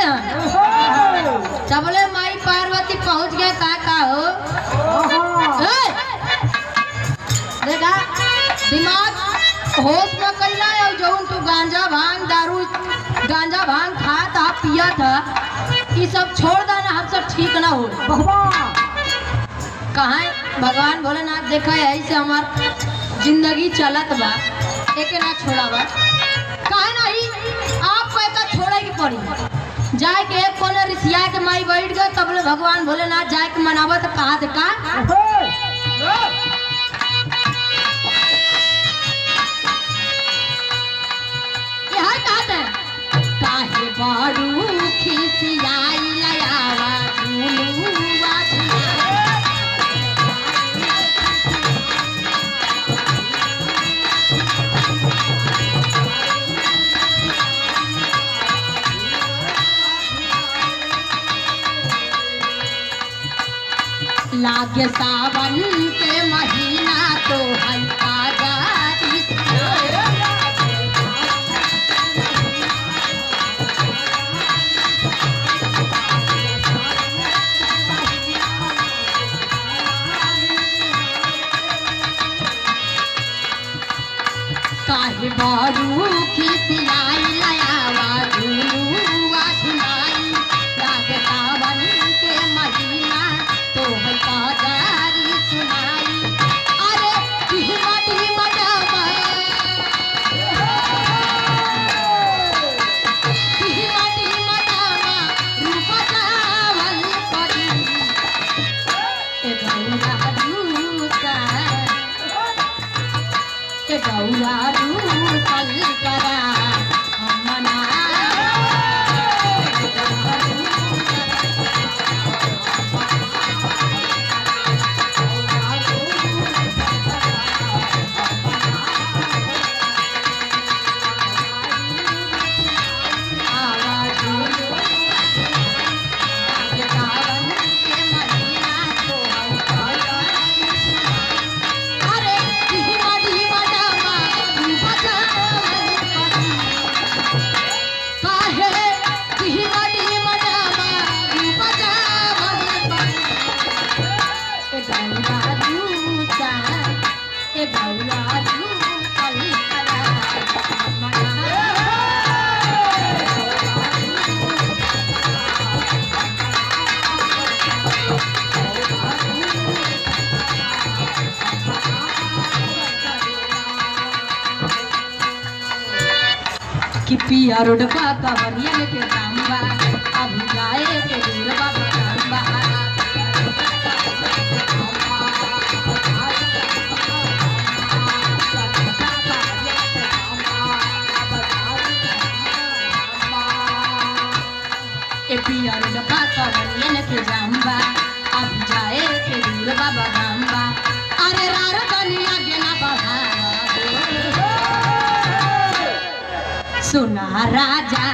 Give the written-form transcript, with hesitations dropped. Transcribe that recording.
हैं सबले माई पार्वती पहुंच गए का हो देखा दिमाग होश में कैला है जौन तू गांजा भांग खा था पिया था ये सब छोड़ देना हम सब ठीक ना हो कहाँ भगवान भोलेनाथ देखा है ऐसे हमार जिंदगी चलत बा एक ना छोड़ा बा कहा नहीं आप पैसा छोड़े की पड़ी जाए के एक कोने रिसिया के माई बैठ गए तब ले भगवान भोलेनाथ जाए के मनावत कहा थे का यहाँ कहते काहे बारू खिसियाई लयावा झूलुआ लागे सावन के महीना तो हल्का जाती काहे बारू खिसियाई लयावा झूलुआ झुलाई लागे सावन के महीना तो हल्का जारी सुनाई अरे धीमा धीमा जावा रूप चावल पड़ी ए गौरा दूसा ए गौरा दूसल करा हमना कि पिया रोडवा कवरियन के दामबा अब जाए के दूरबा बतांबा ए पिया रोडवा कवरियन के दामबा अब जाए के दूरबा बतांबा अरे रार कनिया के ना बढ़ावा सुना राजा